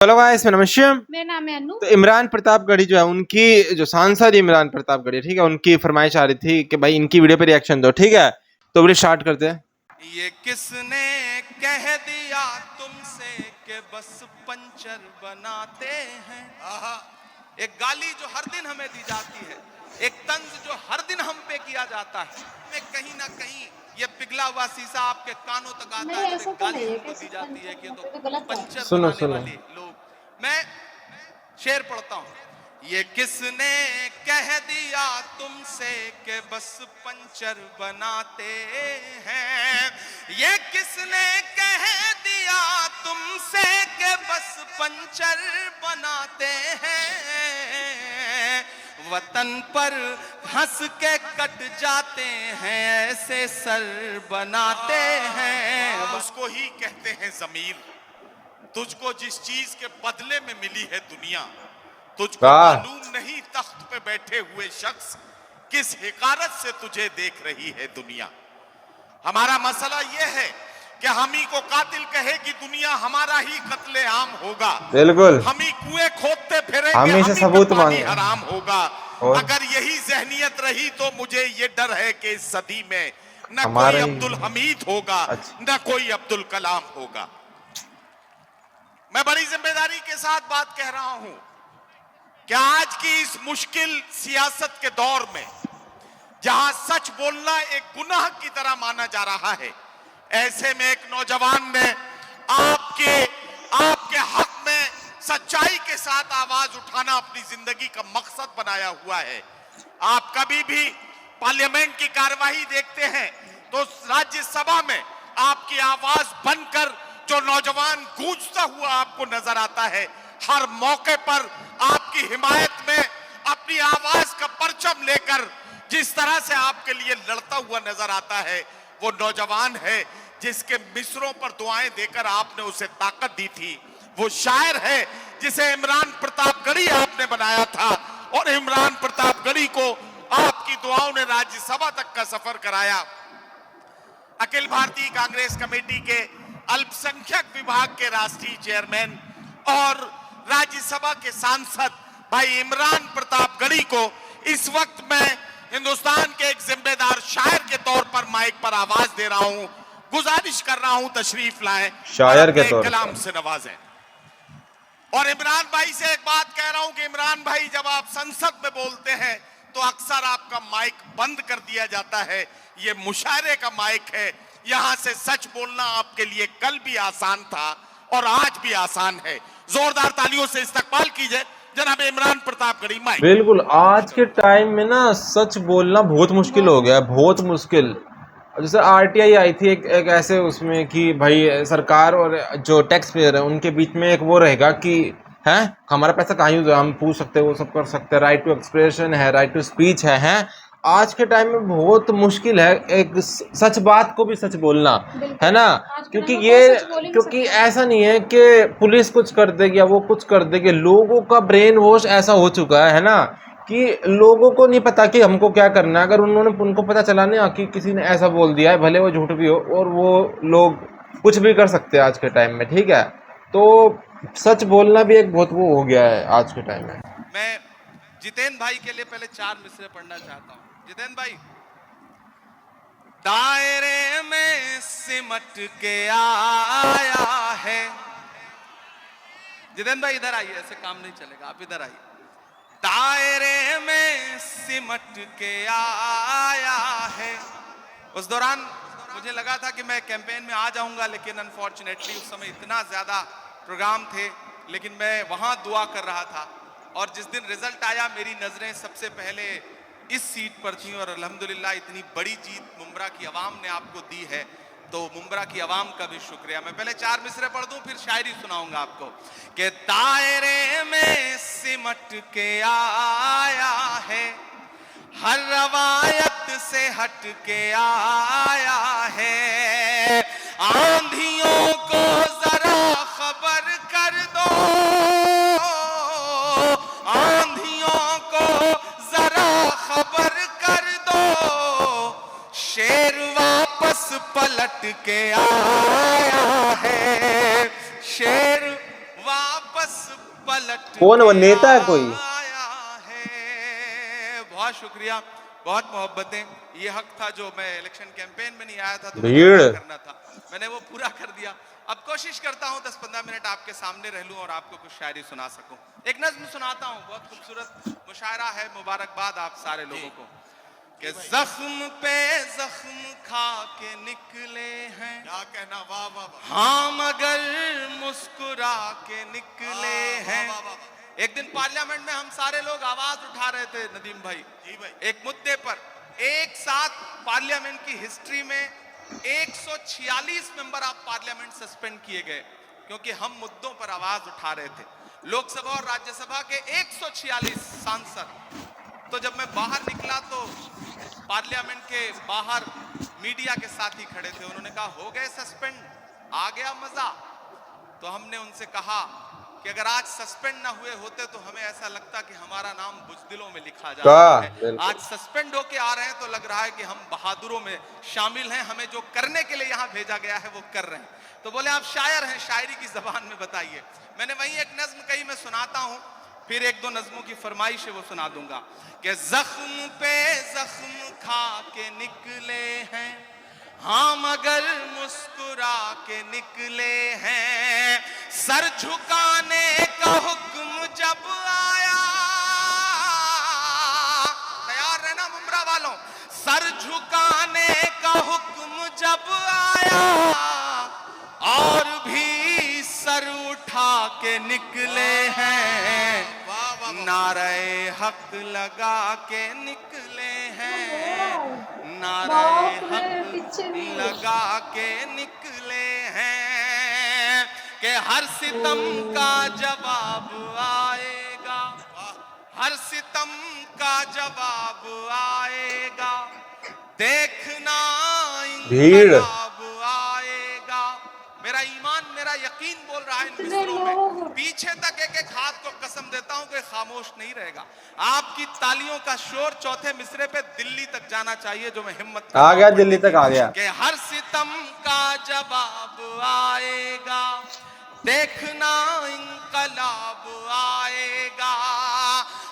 Hello guys, मेरा नाम है शिवम। मेरा नाम है अनु। तो इमरान प्रतापगढ़ी जो है, उनकी जो सांसद इमरान प्रतापगढ़ी, ठीक है, उनकी फरमाइश आ रही थी कि भाई इनकी वीडियो पे रिएक्शन दो, ठीक है। तो वीडियो स्टार्ट करते हैं। ये किसने कह दिया तुमसे कि बस पंचर बनाते हैं। एक गाली जो हर दिन हमें दी जाती है, एक तंज जो हर दिन हम पे किया जाता है, में कहीं ना कहीं ये पिघला हुआ शीशा आपके कानों तक आता है। जब एक गाली हमको दी जाती है कि तो पंचर बनाने वाले लोग। मैं शेर पढ़ता हूं। ये किसने कह दिया तुमसे कि बस पंचर बनाते हैं। ये किसने कह दिया तुमसे कि बस पंचर बनाते हैं। वतन पर हंस के कट जाते हैं, ऐसे सर बनाते हैं। उसको ही कहते हैं ज़मीर। तुझको जिस चीज के बदले में मिली है दुनिया, तुझको मालूम नहीं तख्त पे बैठे हुए शख्स किस हिकारत से तुझे देख रही है दुनिया। हमारा मसला यह है कि हम ही को कातिल कहे कि दुनिया हमारा ही कत्ले आम होगा। बिल्कुल, हम ही कुएं खोदते फिरेंगे, हम ही से सबूत मांगे हराम होगा। और अगर यही जहनियत रही तो मुझे ये डर है कि इस सदी में न कोई अब्दुल हमीद होगा, न कोई अब्दुल कलाम होगा। मैं बड़ी जिम्मेदारी के साथ बात कह रहा हूं कि आज की इस मुश्किल सियासत के दौर में, जहां सच बोलना एक गुनाह की तरह माना जा रहा है, ऐसे में एक नौजवान ने आपके हक में सच्चाई के साथ आवाज उठाना अपनी जिंदगी का मकसद बनाया हुआ है। आप कभी भी पार्लियामेंट की कार्यवाही देखते हैं तो राज्यसभा में आपकी आवाज बनकर जो नौजवान गूंजता हुआ आपको नजर आता है। हर मौके पर आपकी हिमायत में अपनी आवाज का परचम लेकर जिस तरह से आपके लिए लड़ता हुआ नजर आता है, वो नौजवान है जिसके मिसरों पर दुआएं देकर आपने उसे ताकत दी थी। वो शायर है जिसे इमरान प्रतापगढ़ी आपने बनाया था, और इमरान प्रतापगढ़ी को आपकी दुआओं ने राज्यसभा तक का सफर कराया। अखिल भारतीय कांग्रेस कमेटी के अल्पसंख्यक विभाग के राष्ट्रीय चेयरमैन और राज्यसभा के सांसद भाई इमरान प्रतापगढ़ी को इस वक्त मैं हिंदुस्तान के एक जिम्मेदार शायर के तौर पर माइक पर आवाज दे रहा हूं, गुजारिश कर रहा हूं तशरीफ लाएं, शायर के तौर कलाम से नवाजें। और इमरान भाई से एक बात कह रहा हूं कि इमरान भाई, जब आप संसद में बोलते हैं तो अक्सर आपका माइक बंद कर दिया जाता है। ये मुशायरे का माइक है, यहां से सच बोलना आपके लिए कल भी आसान था और आज भी आसान है। जोरदार तालियों से इस्तकबाल कीजिए जनाब इमरान प्रतापगढ़ी माइक। बिल्कुल, आज के टाइम में ना सच बोलना बहुत मुश्किल हो गया है, बहुत मुश्किल। जैसे आरटीआई आई थी एक ऐसे उसमें कि भाई सरकार और जो टैक्स पेयर है उनके बीच में एक वो रहेगा कि हैं हमारा पैसा कहाँ यूज है, हम पूछ सकते हैं, वो सब कर सकते हैं, राइट टू एक्सप्रेशन है, राइट टू स्पीच है। हैं आज के टाइम में बहुत मुश्किल है एक सच बात को भी सच बोलना, है ना। क्योंकि ऐसा नहीं है कि पुलिस कुछ कर देगी या वो कुछ कर देगी, लोगों का ब्रेन वॉश ऐसा हो चुका है ना, कि लोगों को नहीं पता कि हमको क्या करना है। अगर उनको पता चला ना कि किसी ने ऐसा बोल दिया है, भले वो झूठ भी हो, और वो लोग कुछ भी कर सकते हैं आज के टाइम में, ठीक है। तो सच बोलना भी एक बहुत वो हो गया है आज के टाइम में। मैं जितेंद्र भाई के लिए पहले 4 मिसरे पढ़ना चाहता हूं। जितेंद्र भाई, दायरे में सिमट के आया है। जितेंद्र भाई इधर आइए, ऐसे काम नहीं चलेगा, आप इधर आइए। दायरे में सिमट के आया है। उस दौरान मुझे लगा था कि मैं कैंपेन में आ जाऊंगा, लेकिन अनफॉर्चुनेटली उस समय इतना ज्यादा प्रोग्राम थे, लेकिन मैं वहां दुआ कर रहा था। और जिस दिन रिजल्ट आया, मेरी नजरें सबसे पहले इस सीट पर थी, और अल्हम्दुलिल्लाह इतनी बड़ी जीत मुंब्रा की आवाम ने आपको दी है, तो मुंब्रा की आवाम का भी शुक्रिया। मैं पहले 4 मिसरे पढ़ दूं, फिर शायरी सुनाऊंगा आपको। कि दायरे में सिमट के आया है, हर रवायत से हट के आया है। आंधियों को जरा खबर कर दो, आंधियों को जरा खबर कर दो, शेर वापस पलट के आया है, शेर वापस पलट कौन है वो, के नेता है कोई? आया है। बहुत शुक्रिया, बहुत मोहब्बतें। ये हक था जो मैं इलेक्शन कैंपेन में नहीं आया था तो मुझे भीड़। अदा करना था, मैंने वो पूरा कर दिया। अब कोशिश करता हूँ 10-15 मिनट आपके सामने रह लूं और आपको कुछ शायरी सुना सकूं। एक नज्म सुनाता हूँ, बहुत खूबसूरत मुशायरा है। मुबारकबाद आप सारे लोगों को कि जख्म पे जख्म खा के निकले हैं। क्या कहना, वाह वाह वाह। हाँ मगर मुस्कुरा के निकले हैं। एक दिन पार्लियामेंट में हम सारे लोग आवाज उठा रहे थे नदीम भाई, जी भाई, एक मुद्दे पर। एक साथ पार्लियामेंट की हिस्ट्री में 146 मेंबर ऑफ पार्लियामेंट सस्पेंड किए गए क्योंकि हम मुद्दों पर आवाज उठा रहे थे। लोकसभा और राज्यसभा के 146 सांसद। तो जब मैं बाहर निकला तो पार्लियामेंट के बाहर मीडिया के साथी खड़े थे, उन्होंने कहा हो गए सस्पेंड, आ गया मजा। तो हमने उनसे कहा कि अगर आज सस्पेंड ना हुए होते तो हमें ऐसा लगता कि हमारा नाम बुज़दिलों में लिखा जा रहा है। आज सस्पेंड होके आ रहे हैं तो लग रहा है कि हम बहादुरों में शामिल हैं, हमें जो करने के लिए यहाँ भेजा गया है वो कर रहे हैं। तो बोले आप शायर हैं, शायरी की जबान में बताइए। मैंने वही एक नज्म कही, मैं सुनाता हूँ, फिर एक दो नज्मों की फरमाइश है वो सुना दूंगा कि जख्म पे जख्म खा के निकले हैं, हाँ मगर मुस्कुरा के निकले हैं। सर झुकाने का हुक्म जब आया, तैयार रहना मुमरा वालों, सर झुकाने का हुक्म जब आया और भी सर उठा के निकले हैं। नारे हक लगा के निकले हैं, नारे हक लगा के निकले हैं कि हर सितम का जवाब आएगा, हर सितम का जवाब आएगा, देखना इंकलाब आएगा। मेरा ईमान, मेरा यकीन बोल रहा है इन मिसरों में, पीछे तक एक एक हाथ को कसम देता हूं कि खामोश नहीं रहेगा। आपकी तालियों का शोर चौथे मिसरे पे दिल्ली तक जाना चाहिए, जो मैं हिम्मत आ गया, दिल्ली तक आ गया कि हर सितम का जवाब आएगा, देखना इंकलाब आएगा।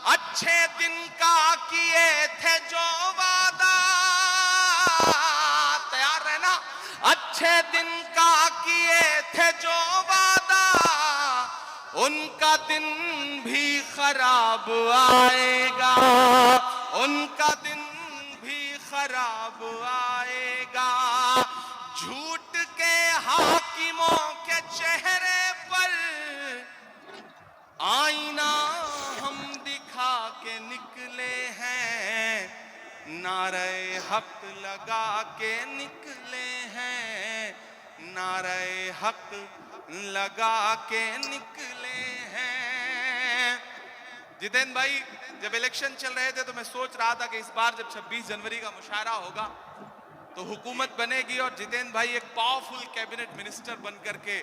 अच्छे दिन का किए थे जो वादा, तैयार रहना, अच्छे दिन का किए थे जो वादा, उनका दिन भी खराब आएगा, उनका दिन भी खराब आएगा। झूठ के हाकिमों के चेहरे पर आईना हम दिखा के निकले हैं, नारे हक लगा के निकले हैं, नारे हक लगा के निकले हैं। जितेंद्र भाई, जब इलेक्शन चल रहे थे तो मैं सोच रहा था कि इस बार जब 26 जनवरी का मुशायरा होगा तो हुकूमत बनेगी और जितेंद्र भाई एक पावरफुल कैबिनेट मिनिस्टर बनकर के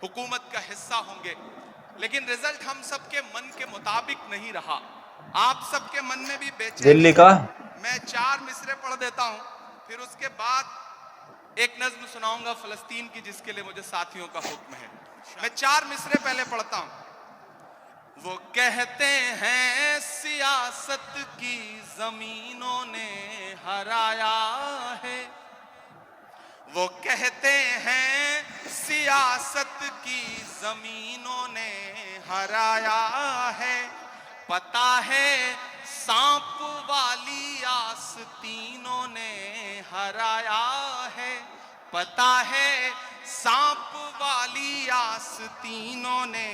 हुकूमत का हिस्सा होंगे, लेकिन रिजल्ट हम सबके मन के मुताबिक नहीं रहा। आप सबके मन में भी बेचैनी दिल्ली का। मैं 4 मिसरे पढ़ देता हूं, फिर उसके बाद एक नज्म सुनाऊंगा फलस्तीन की, जिसके लिए मुझे साथियों का हुक्म है। मैं 4 मिसरे पहले पढ़ता हूं। वो कहते हैं सियासत की जमीनों ने हराया है, वो कहते हैं सियासत की जमीनों ने हराया है। पता है सांप वाली आस्तीनों ने हराया है, पता है सांप वाली आस्तीनों ने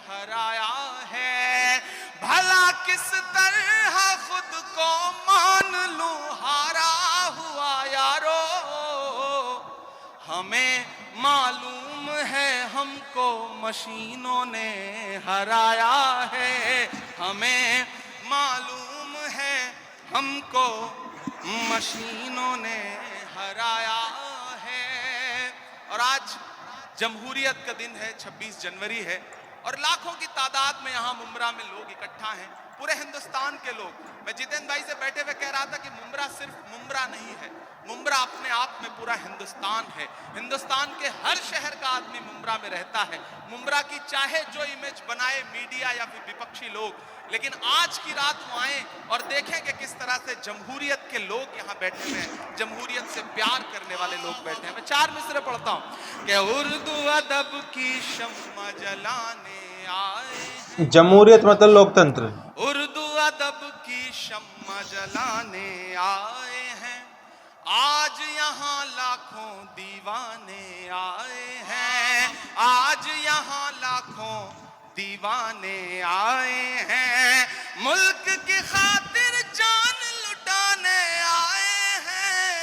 हराया है। भला किस तरह खुद को मान लूं हारा हुआ यारो, हमें मालूम है हमको मशीनों ने हराया है, हमें मालूम है हमको मशीनों ने हराया है। और आज जमहूरियत का दिन है, 26 जनवरी है और लाखों की तादाद में यहाँ मुमरा में लोग इकट्ठा हैं। पूरे हिंदुस्तान के लोग। मैं जितेंद्र भाई से बैठे हुए कह रहा था कि मुंब्रा सिर्फ मुंब्रा नहीं है, मुंब्रा अपने आप में पूरा हिंदुस्तान है। हिंदुस्तान के हर शहर का आदमी मुंब्रा में रहता है। मुंब्रा की चाहे जो इमेज बनाए मीडिया या फिर विपक्षी लोग, लेकिन आज की रात वो आए और देखें कि किस तरह से जमहूरियत के लोग यहाँ बैठे हुए हैं, जमहूरियत से प्यार करने वाले लोग बैठे हैं। मैं 4 मिसरे पढ़ता हूँ कि उर्दू अदब की शम्मा जलाने आए, जमहूरियत मतलब लोकतंत्र। उर्दू अदब की शम्मा जलाने आए हैं, आज यहाँ लाखों दीवाने आए हैं, आज यहाँ लाखों दीवाने आए हैं, मुल्क की खातिर जान लुटाने आए हैं,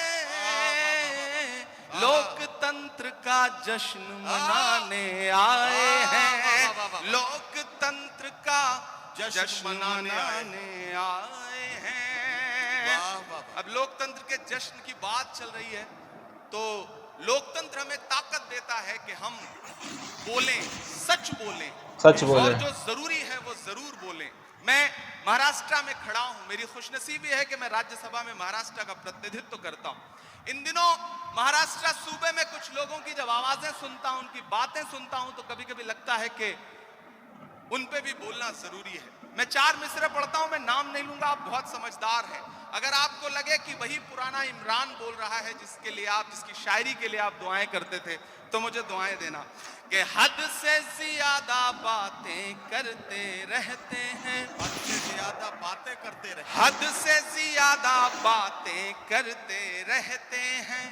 लोकतंत्र का जश्न मनाने आए हैं, लोकतंत्र का जश्न मनाने आए हैं। अब लोकतंत्र के जश्न की बात चल रही है तो लोकतंत्र हमें ताकत देता है कि हम बोलें, सच बोलें, सच बोलें, और जो जरूरी है वो जरूर बोलें। मैं महाराष्ट्र में खड़ा हूं, मेरी खुशनसीबी है कि मैं राज्यसभा में महाराष्ट्र का प्रतिनिधित्व करता हूं। इन दिनों महाराष्ट्र सूबे में कुछ लोगों की जब आवाजें सुनता हूं, उनकी बातें सुनता हूं, तो कभी कभी लगता है कि उन पे भी बोलना जरूरी है। मैं 4 मिसरे पढ़ता हूं, मैं नाम नहीं लूंगा, आप बहुत समझदार हैं। अगर आपको लगे कि वही पुराना इमरान बोल रहा है जिसके लिए आप, जिसकी शायरी के लिए आप दुआएं करते थे, तो मुझे दुआएं देना कि हद से ज्यादा बातें करते रहते हैं, हद से ज्यादा बातें करते रहे, हद से ज्यादा बातें करते रहते हैं,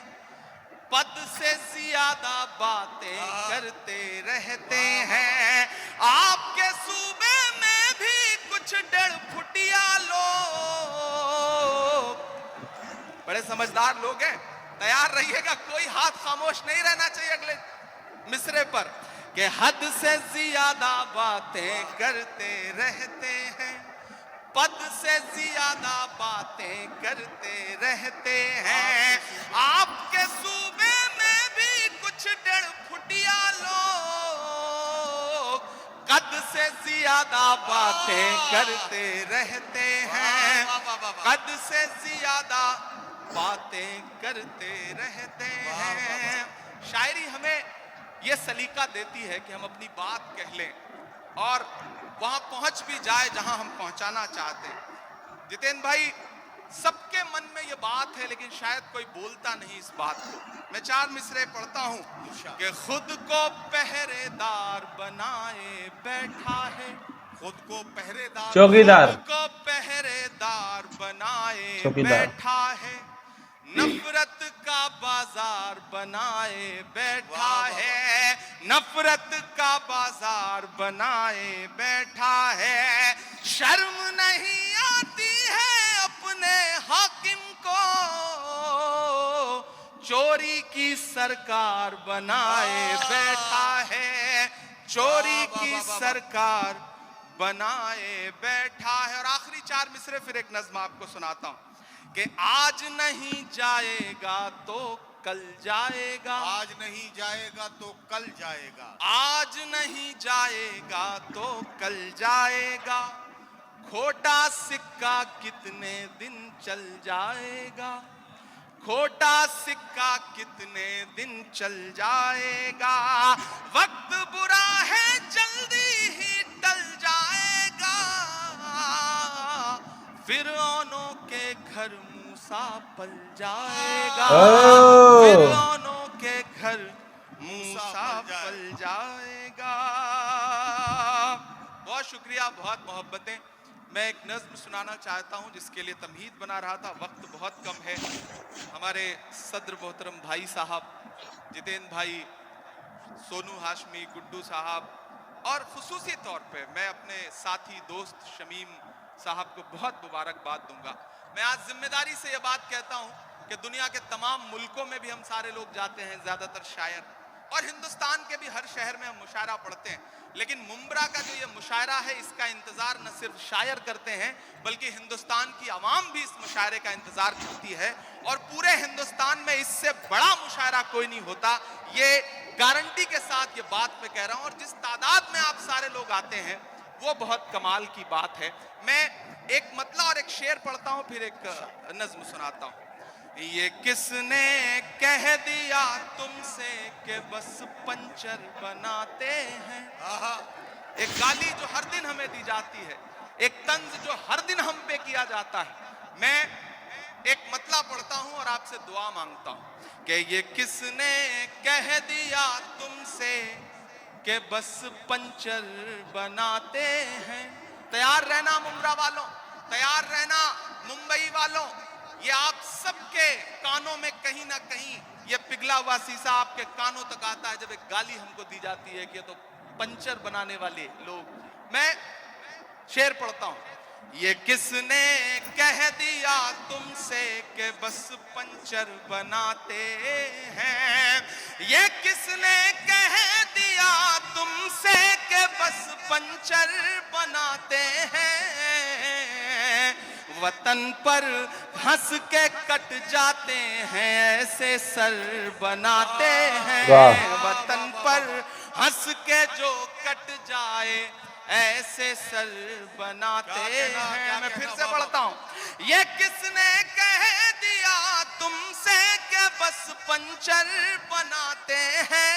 पद से ज्यादा बातें करते रहते हैं, आपके सूबे में भी कुछ 1.5 फुटिया लोग, बड़े समझदार लोग हैं, तैयार रहिएगा, कोई हाथ खामोश नहीं रहना चाहिए अगले मिसरे पर, कि हद से ज्यादा बातें करते रहते हैं, पद से ज्यादा बातें करते रहते हैं, आपके सूबे में भी कुछ 1.5 फुटिया लोग, कद से ज्यादा बातें करते रहते हैं, कद से ज्यादा बातें करते रहते हैं। शायरी हमें यह सलीका देती है कि हम अपनी बात कह लें और वहां पहुंच भी जाए जहां हम पहुंचाना चाहते हैं। जितेंद्र भाई, सबके मन में ये बात है लेकिन शायद कोई बोलता नहीं इस बात को। मैं 4 मिसरे पढ़ता हूं कि खुद को पहरेदार बनाए बैठा है, खुद को पहरेदार, चौकीदार, खुद को पहरेदार बनाए चौकीदार, बैठा है, नफरत का बाजार बनाए बैठा है, नफरत का बाजार बनाए बैठा है, शर्म नहीं आती है अपने हाकिम को, चोरी की सरकार बनाए बैठा है, चोरी की सरकार बनाए बैठा है। और आखिरी 4 मिसरे फिर एक नज्म आपको सुनाता हूं कि आज नहीं जाएगा तो कल जाएगा, आज नहीं जाएगा तो कल जाएगा, आज नहीं जाएगा तो कल जाएगा, खोटा सिक्का कितने दिन चल जाएगा, खोटा सिक्का कितने दिन चल जाएगा, वक्त बुरा है जल्दी ही टल जाएगा, फिरौनों के घर मूसा पल जाएगा, फिरौनों के घर मूसा पल जाएगा। बहुत शुक्रिया, बहुत मोहब्बतें। मैं एक नज्म सुनाना चाहता हूं जिसके लिए तमहीद बना रहा था, वक्त बहुत कम है। हमारे सदर मोहतरम भाई साहब जितेंद्र भाई, सोनू हाशमी, गुड्डू साहब, और खुसूसी तौर पे मैं अपने साथी दोस्त शमीम साहब को बहुत मुबारकबाद दूंगा। मैं आज जिम्मेदारी से यह बात कहता हूं कि दुनिया के तमाम मुल्कों में भी हम सारे लोग जाते हैं, ज्यादातर शायर, और हिंदुस्तान के भी हर शहर में हम मुशायरा पढ़ते हैं, लेकिन मुंब्रा का जो ये मुशायरा है इसका इंतजार न सिर्फ शायर करते हैं बल्कि हिंदुस्तान की आवाम भी इस मुशायरे का इंतजार करती है, और पूरे हिंदुस्तान में इससे बड़ा मुशायरा कोई नहीं होता। ये गारंटी के साथ ये बात मैं कह रहा हूं। और जिस तादाद में आप सारे लोग आते हैं, वो बहुत कमाल की बात है। मैं एक मतला और एक शेर पढ़ता हूं, फिर एक नज्म सुनाता हूं। ये किसने कह दिया तुमसे कि बस पंचर बनाते हैं। एक गाली जो हर दिन हमें दी जाती है, एक तंज जो हर दिन हम पे किया जाता है। मैं एक मतला पढ़ता हूं और आपसे दुआ मांगता हूं कि ये किसने कह दिया तुमसे कि बस पंचर बनाते हैं। तैयार रहना मुंब्रा वालों, तैयार रहना मुंबई वालों, ये आप सबके कानों में कहीं ना कहीं ये पिघला हुआ शीशा आपके कानों तक आता है जब एक गाली हमको दी जाती है कि तो पंचर बनाने वाले लोग। मैं शेर पढ़ता हूं। ये किसने कह दिया तुमसे कि बस पंचर बनाते हैं। ये किसने कह दिया तुमसे कि बस पंचर बनाते हैं। वतन पर हंस के कट जाते हैं ऐसे सर बनाते हैं। वतन पर हंस के जो कट जाए ऐसे सर बनाते हैं। मैं फिर से पढ़ता हूं। ये किसने कह दिया तुमसे कि बस पंचर बनाते हैं।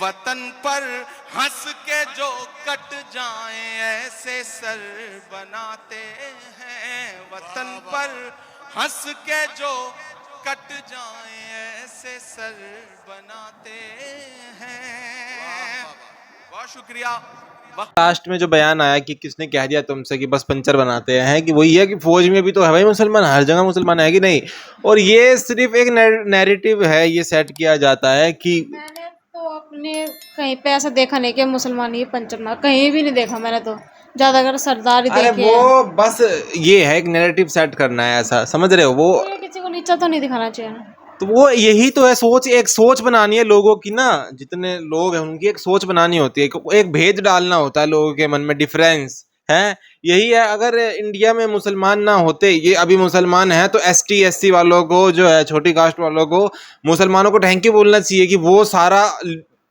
वतन पर हंस के जो कट जाए ऐसे सर बनाते हैं। वतन पर हंस के जो कट जाए ऐसे सर बनाते हैं। बहुत शुक्रिया। लास्ट में जो बयान आया कि किसने कह दिया तुमसे कि बस पंचर बनाते हैं, कि वही है कि फौज में भी तो है भाई मुसलमान, हर जगह मुसलमान है कि नहीं। और ये सिर्फ एक नैरेटिव है, ये सेट किया जाता है कि मैंने तो अपने कहीं पे ऐसा देखा नहीं कि मुसलमान ही पंचर बना, कहीं भी नहीं देखा मैंने तो। ज्यादातर सरदार ही अरे देखे वो बस ये है एक नैरेटिव सेट करना है, ऐसा समझ रहे हो वो। हैं। किसी को नीचा तो नहीं दिखाना चाहिए ना। तो वो यही तो है सोच, एक सोच बनानी है लोगों की ना, जितने लोग हैं उनकी एक सोच बनानी होती है, एक भेद डालना होता है लोगों के मन में, डिफरेंस है यही है। अगर इंडिया में मुसलमान ना होते, ये अभी मुसलमान है तो एसटी एससी वालों को जो है, छोटी कास्ट वालों को, मुसलमानों को थैंक यू बोलना चाहिए कि वो सारा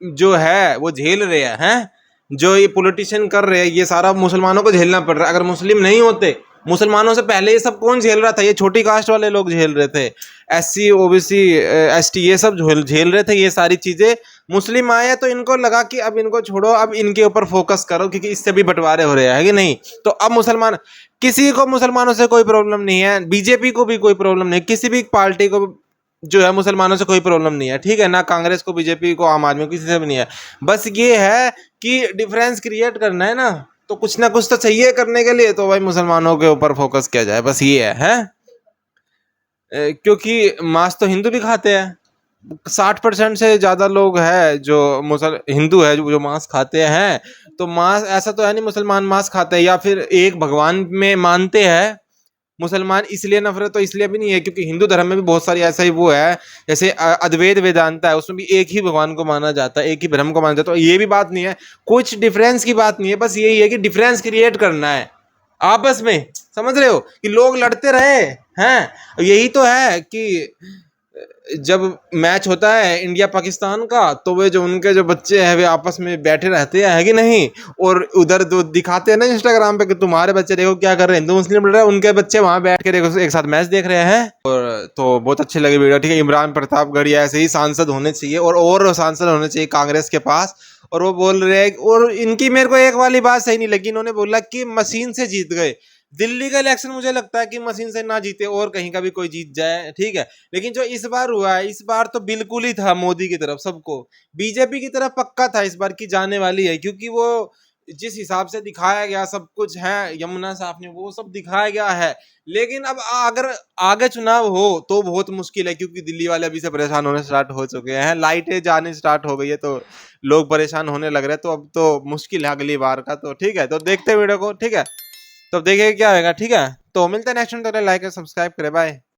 जो है वो झेल रहे हैं, जो ये पॉलिटिशियन कर रहे हैं ये सारा मुसलमानों को झेलना पड़ रहा है। अगर मुस्लिम नहीं होते, मुसलमानों से पहले ये सब कौन झेल रहा था? ये छोटी कास्ट वाले लोग झेल रहे थे, एससी ओबीसी एसटी ये सब झेल रहे थे ये सारी चीजें। मुस्लिम आए तो इनको लगा कि अब इनको छोड़ो, अब इनके ऊपर फोकस करो, क्योंकि इससे भी बंटवारे हो रहे हैं कि नहीं। तो अब मुसलमान, किसी को मुसलमानों से कोई प्रॉब्लम नहीं है, बीजेपी को भी कोई प्रॉब्लम नहीं, किसी भी पार्टी को जो है मुसलमानों से कोई प्रॉब्लम नहीं है, ठीक है ना। कांग्रेस को, बीजेपी को, आम आदमी को, किसी से भी नहीं है। बस ये है कि डिफरेंस क्रिएट करना है ना, तो कुछ ना कुछ तो चाहिए करने के लिए, तो भाई मुसलमानों के ऊपर फोकस किया जाए, बस ये है। क्योंकि मांस तो हिंदू भी खाते हैं, 60% से ज्यादा लोग हैं जो हिंदू है जो मांस खाते हैं। तो मांस, ऐसा तो है नहीं मुसलमान मांस खाते हैं या फिर एक भगवान में मानते हैं मुसलमान, इसलिए नफरत तो इसलिए भी नहीं है क्योंकि हिंदू धर्म में भी बहुत सारी ऐसा ही वो है, जैसे अद्वैत वेदांता है, उसमें भी एक ही भगवान को माना जाता है, एक ही ब्रह्म को माना जाता है। तो ये भी बात नहीं है, कुछ डिफरेंस की बात नहीं है, बस यही है कि डिफरेंस क्रिएट करना है आपस में, समझ रहे हो, कि लोग लड़ते रहे हैं। यही तो है कि जब मैच होता है इंडिया पाकिस्तान का, तो वे जो उनके जो बच्चे हैं वे आपस में बैठे रहते हैं, है कि नहीं। और उधर जो दिखाते हैं ना इंस्टाग्राम पे कि तुम्हारे बच्चे देखो क्या कर रहे हैं, हिंदू मुस्लिम लड़ रहे हैं, उनके बच्चे वहां बैठ के देखो एक साथ मैच देख रहे हैं। और तो बहुत अच्छी लगी वीडियो, ठीक है। इमरान प्रतापगढ़ ऐसे ही सांसद होने चाहिए, और सांसद होने चाहिए कांग्रेस के पास। और वो बोल रहे हैं, और इनकी मेरे को एक वाली बात सही नहीं लगी, इन्होंने बोला कि मशीन से जीत गए। दिल्ली का इलेक्शन मुझे लगता है कि मशीन से ना जीते और कहीं का भी कोई जीत जाए, ठीक है। लेकिन जो इस बार हुआ है, इस बार तो बिल्कुल ही था मोदी की तरफ सबको, बीजेपी की तरफ पक्का था इस बार की जाने वाली है, क्योंकि वो जिस हिसाब से दिखाया गया सब कुछ है, यमुना साहब ने वो सब दिखाया गया है। लेकिन अब अगर आगे चुनाव हो तो बहुत मुश्किल है, क्योंकि दिल्ली वाले अभी से परेशान होने स्टार्ट हो चुके हैं, लाइटें जाने स्टार्ट हो गई है, तो लोग परेशान होने लग रहे हैं। तो अब तो मुश्किल है अगली बार का, तो ठीक है। तो देखते हैं वीडियो को, ठीक है। तो देखिए क्या होगा, ठीक है। तो मिलते हैं नेक्स्ट वीडियो, लाइक और सब्सक्राइब करें, बाय।